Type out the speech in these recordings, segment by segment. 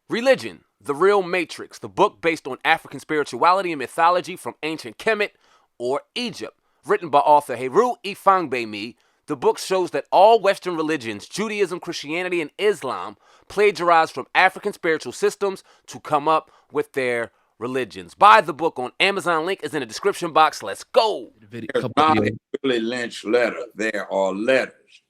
Religion, The Real Matrix, the book based on African spirituality and mythology from ancient Kemet or Egypt, written by author Heru Ifangbemi. The book shows that all Western religions, Judaism, Christianity, and Islam, plagiarize from African spiritual systems to come up with their religions. Buy the book on Amazon. Link is in the description box. Let's go. There's not a Willie Lynch letter. There are letters.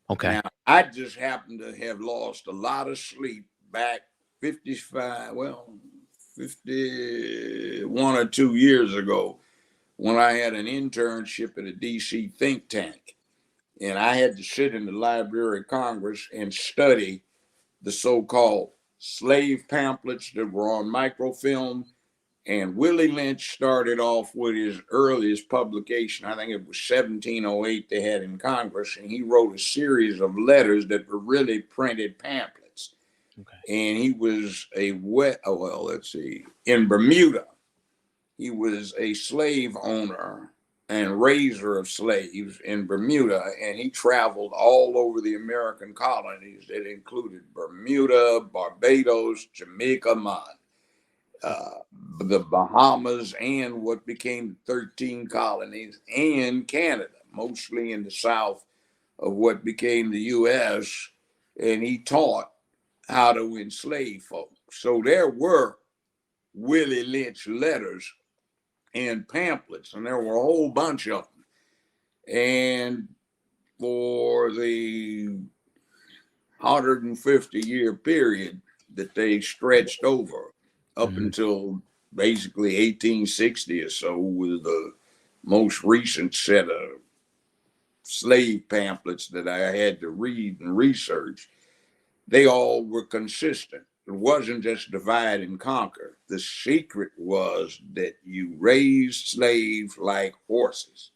Okay. Now, I just happen to have lost a lot of sleep back 51 or 2 years ago when I had an internship at a DC think tank. And I had to sit in the Library of Congress and study the so-called slave pamphlets that were on microfilm. And Willie Lynch started off with his earliest publication. I think it was 1708 they had in Congress. And he wrote a series of letters that were really printed pamphlets. Okay. And he was in Bermuda, he was a slave owner and raiser of slaves in Bermuda, and he traveled all over the American colonies that included Bermuda, Barbados, Jamaica, the Bahamas, and what became the 13 colonies, and Canada, mostly in the south of what became the U.S., and he taught how to enslave folks. So there were Willie Lynch letters and pamphlets, and there were a whole bunch of them. And for the 150-year period that they stretched over up until basically 1860 or so, was the most recent set of slave pamphlets that I had to read and research, they all were consistent. It wasn't just divide and conquer. The secret was that you raised slaves like horses.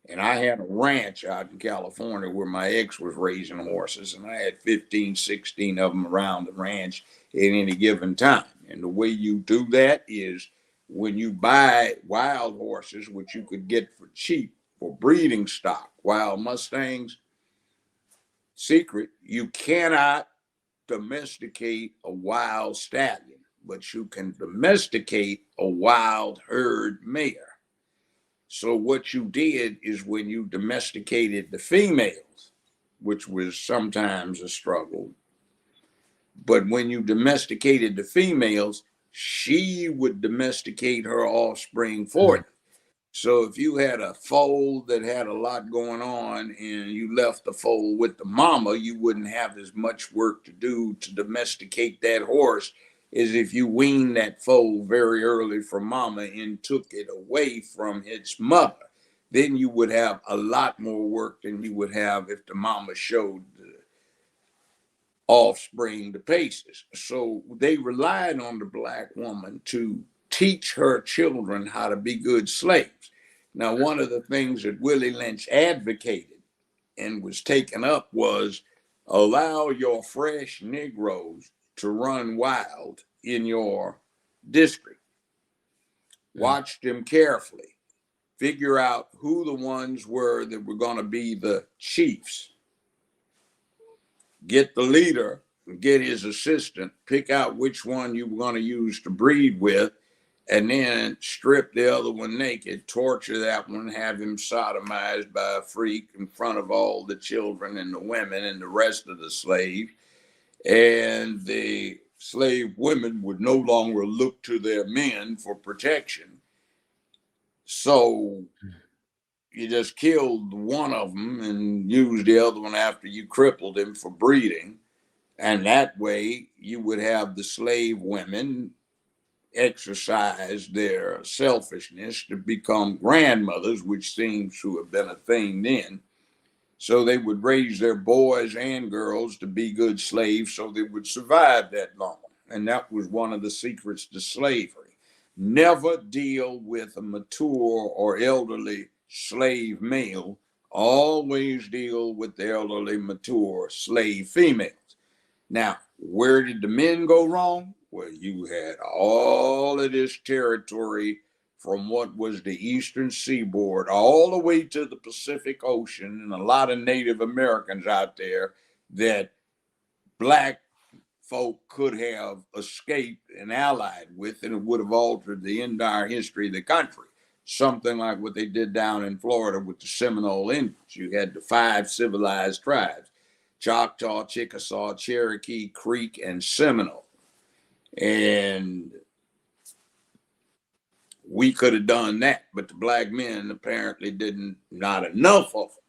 And I had a ranch out in California where my ex was raising horses, and I had 15, 16 of them around the ranch at any given time. And the way you do that is when you buy wild horses, which you could get for cheap for breeding stock, wild Mustangs, secret, you cannot domesticate a wild stallion, but you can domesticate a wild herd mare. So what you did is when you domesticated the females, which was sometimes a struggle, but when you domesticated the females, she would domesticate her offspring for you. So if you had a foal that had a lot going on and you left the foal with the mama, you wouldn't have as much work to do to domesticate that horse as if you weaned that foal very early from mama and took it away from its mother. Then you would have a lot more work than you would have if the mama showed the offspring the paces. So they relied on the black woman to teach her children how to be good slaves. Now, one of the things that Willie Lynch advocated and was taken up was allow your fresh Negroes to run wild in your district. Watch them carefully. Figure out who the ones were that were going to be the chiefs. Get the leader, get his assistant, pick out which one you were going to use to breed with, and then strip the other one naked, torture that one, have him sodomized by a freak in front of all the children and the women and the rest of the slaves. And the slave women would no longer look to their men for protection. So you just killed one of them and used the other one after you crippled him for breeding. And that way you would have the slave women exercise their selfishness to become grandmothers, which seems to have been a thing then. So they would raise their boys and girls to be good slaves so they would survive that long. And that was one of the secrets to slavery. Never deal with a mature or elderly slave male. Always deal with the elderly, mature slave females. Now, where did the men go wrong? Well, you had all of this territory from what was the eastern seaboard all the way to the Pacific Ocean, and a lot of Native Americans out there that black folk could have escaped and allied with, and it would have altered the entire history of the country. Something like what they did down in Florida with the Seminole Indians. You had the 5 civilized tribes: Choctaw, Chickasaw, Cherokee, Creek, and Seminole. And we could have done that, but the black men apparently didn't, not enough of them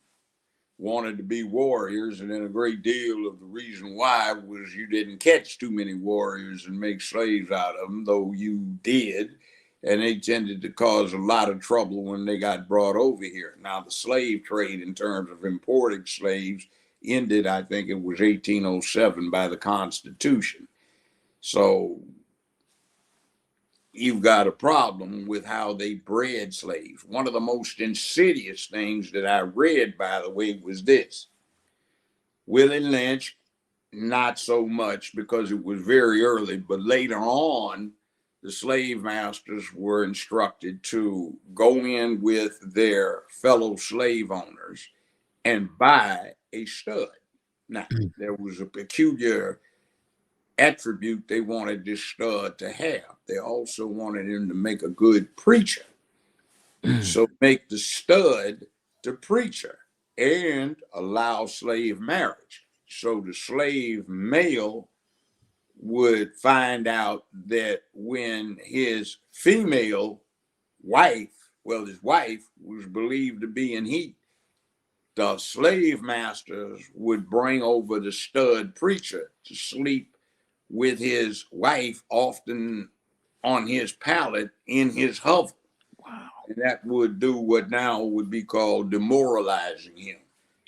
wanted to be warriors, and then a great deal of the reason why was you didn't catch too many warriors and make slaves out of them, though you did, and they tended to cause a lot of trouble when they got brought over here. Now, the slave trade, in terms of importing slaves, ended, I think it was 1807, by the Constitution. So you've got a problem with how they bred slaves. One of the most insidious things that I read, by the way, was this. Willie Lynch, not so much because it was very early, but later on, the slave masters were instructed to go in with their fellow slave owners and buy a stud. Now, there was a peculiar attribute they wanted this stud to have. They also wanted him to make a good preacher. So make the stud the preacher and allow slave marriage. So the slave male would find out that when his female wife, well, his wife was believed to be in heat, the slave masters would bring over the stud preacher to sleep with his wife, often on his pallet in his hovel. Wow. And that would do what now would be called demoralizing him.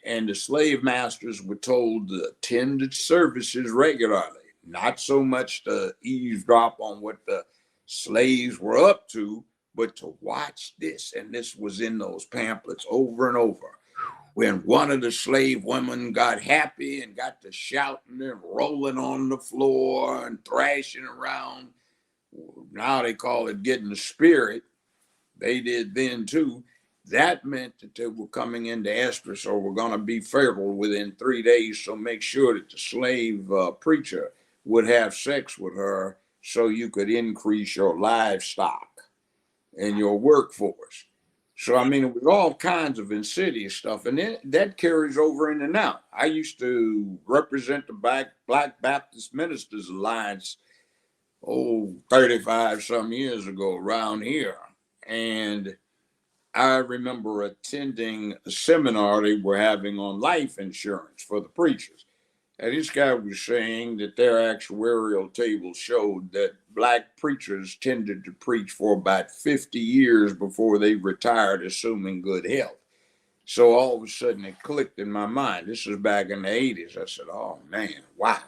And the slave masters were told to attend the services regularly, not so much to eavesdrop on what the slaves were up to, but to watch this. And this was in those pamphlets over and over. When one of the slave women got happy and got to shouting and rolling on the floor and thrashing around, now they call it getting the spirit. They did then too. That meant that they were coming into estrus or were going to be fertile within 3 days. So make sure that the slave preacher would have sex with her so you could increase your livestock and your workforce. So, I mean, it was all kinds of insidious stuff. And then that carries over into now. I used to represent the Black Baptist Ministers Alliance, 35 some years ago around here. And I remember attending a seminar they were having on life insurance for the preachers. And this guy was saying that their actuarial table showed that black preachers tended to preach for about 50 years before they retired, assuming good health. So all of a sudden it clicked in my mind. This was back in the 80s. I said, oh man, wow.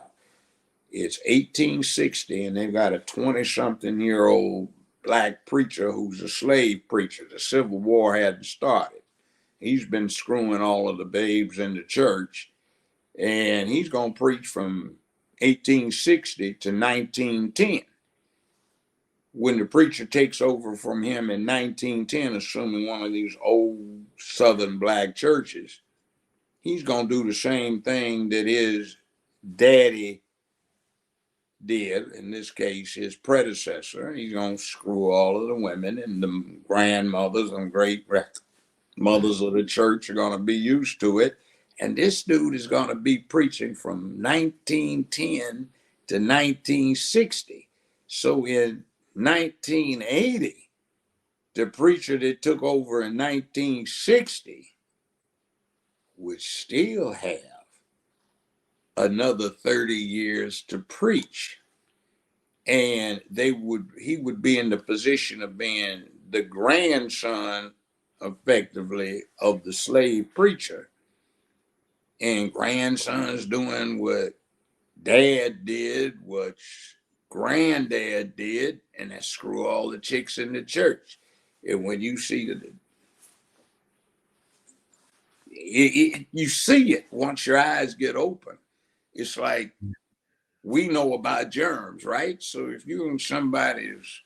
It's 1860 and they've got a 20-something-year-old black preacher who's a slave preacher. The Civil War hadn't started. He's been screwing all of the babes in the church. And he's going to preach from 1860 to 1910. When the preacher takes over from him in 1910, assuming one of these old Southern black churches, he's going to do the same thing that his daddy did, in this case, his predecessor. He's going to screw all of the women, and the grandmothers and great mothers of the church are going to be used to it. And this dude is going to be preaching from 1910 to 1960. So in 1980, the preacher that took over in 1960 would still have another 30 years to preach. And he would be in the position of being the grandson, effectively, of the slave preacher. And grandson's doing what dad did, what granddad did, and that screw all the chicks in the church. And when you see you see it once your eyes get open. It's like we know about germs, right? So if you're in somebody's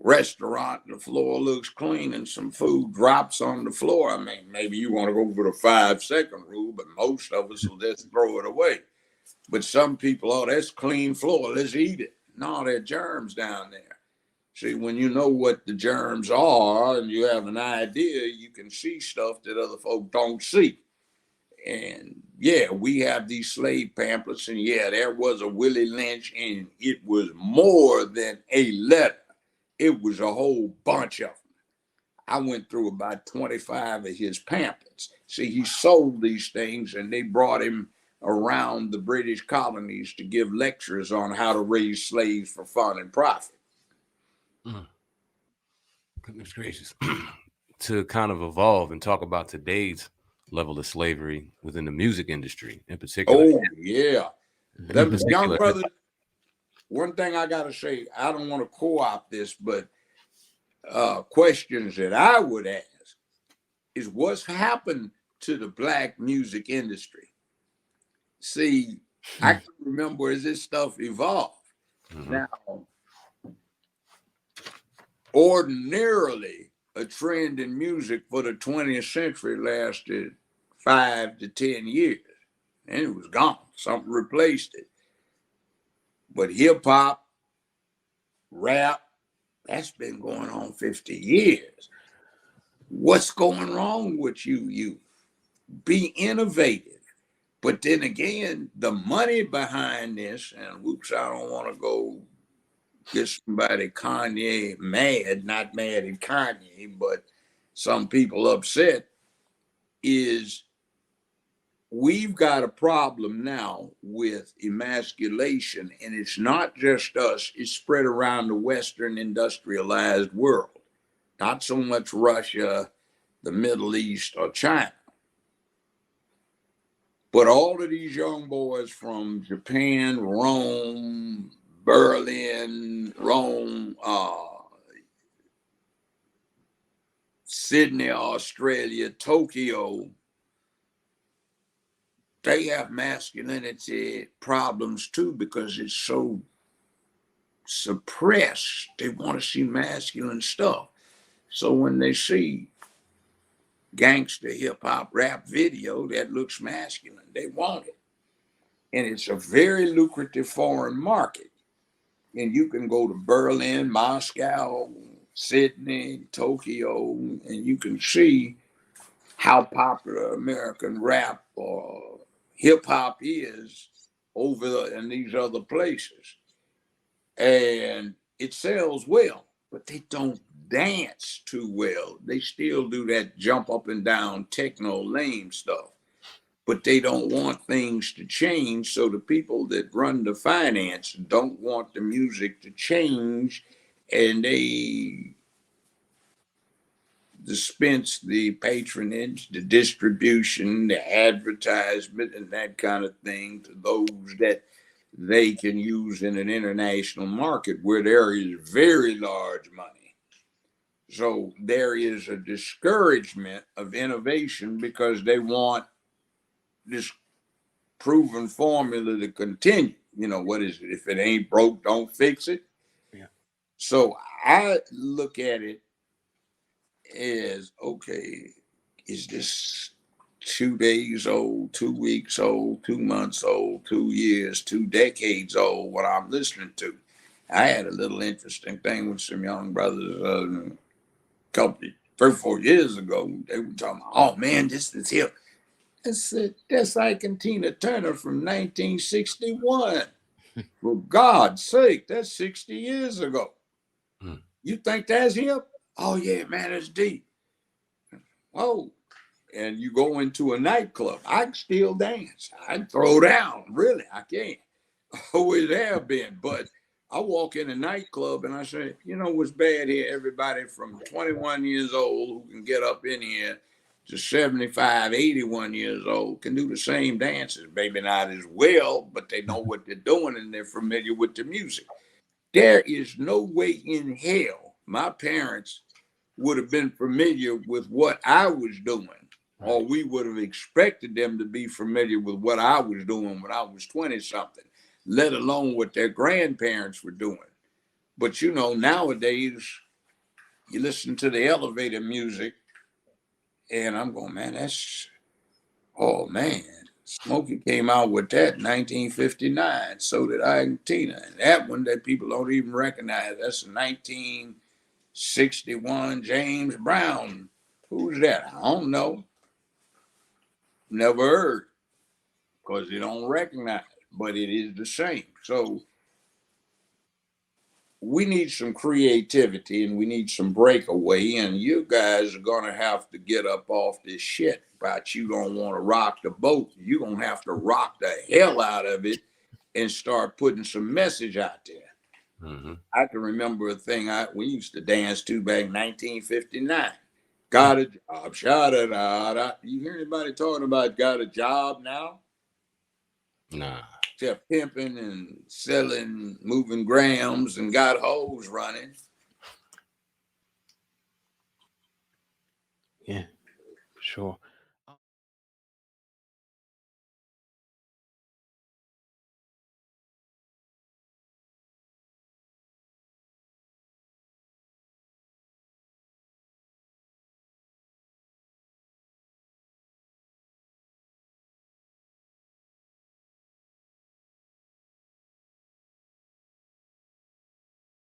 restaurant, the floor looks clean and some food drops on the floor, I mean, maybe you want to go for the 5-second rule, but most of us will just throw it away. But some people, oh, that's clean floor, let's eat it. No, there are germs down there. See, when you know what the germs are and you have an idea, you can see stuff that other folk don't see. And yeah, we have these slave pamphlets, and yeah, there was a Willie Lynch, and it was more than a letter. It was a whole bunch of them. I went through about 25 of his pamphlets. See, he sold these things, and they brought him around the British colonies to give lectures on how to raise slaves for fun and profit. Goodness gracious. To kind of evolve and talk about today's level of slavery within the music industry in particular. Oh, yeah. Them young brothers, one thing I got to say, I don't want to co-opt this, but questions that I would ask is what's happened to the black music industry? See, I can remember as this stuff evolved. Now, ordinarily, a trend in music for the 20th century lasted 5 to 10 years, and it was gone. Something replaced it. But hip hop, rap, that's been going on 50 years. What's going wrong with you? You be innovative. But then again, the money behind this, and whoops, I don't want to go get somebody Kanye mad, not mad at Kanye, but some people upset, is we've got a problem now with emasculation, and it's not just us, it's spread around the Western industrialized world. Not so much Russia, the Middle East, or China. But all of these young boys from Japan, Rome, Berlin, Rome, Sydney, Australia, Tokyo, they have masculinity problems too because it's so suppressed. They want to see masculine stuff. So when they see gangster hip hop rap video that looks masculine, they want it. And it's a very lucrative foreign market. And you can go to Berlin, Moscow, Sydney, Tokyo, and you can see how popular American rap or hip hop is over in these other places. And it sells well, but they don't dance too well. They still do that jump up and down techno lame stuff, but they don't want things to change. So the people that run the finance don't want the music to change, and they dispense the patronage, the distribution, the advertisement, and that kind of thing to those that they can use in an international market where there is very large money. So there is a discouragement of innovation because they want this proven formula to continue. You know, what is it? If it ain't broke, don't fix it. Yeah. So I look at it as, okay, is this 2 days old, 2 weeks old, 2 months old, 2 years, 2 decades old, what I'm listening to? I had a little interesting thing with some young brothers a couple, 3 or 4 years ago. They were talking, oh man, this is hip. I said, that's Ike and Tina Turner from 1961. For God's sake, that's 60 years ago. You think that's hip? Oh yeah, man, it's deep. Oh, and you go into a nightclub, I can still dance. I can throw down, really, I can. Always have been, but I walk in a nightclub and I say, you know what's bad here? Everybody from 21 years old who can get up in here to 75, 81 years old can do the same dances. Maybe not as well, but they know what they're doing and they're familiar with the music. There is no way in hell my parents would have been familiar with what I was doing, or we would have expected them to be familiar with what I was doing when I was 20 something, let alone what their grandparents were doing. But you know, nowadays you listen to the elevator music and I'm going, man, that's, oh man, Smokey came out with that in 1959. So did Argentina. And that one that people don't even recognize. That's 1961 James Brown. Who's that? I don't know. Never heard. Because they don't recognize it. But it is the same. So we need some creativity and we need some breakaway. And you guys are going to have to get up off this shit about you don't want to rock the boat. You're going to have to rock the hell out of it and start putting some message out there. Mm-hmm. I can remember a thing we used to dance to back in 1959. Got a job, shot. You hear anybody talking about got a job now? Nah. Except pimping and selling, moving grams and got hoes running. Yeah, for sure.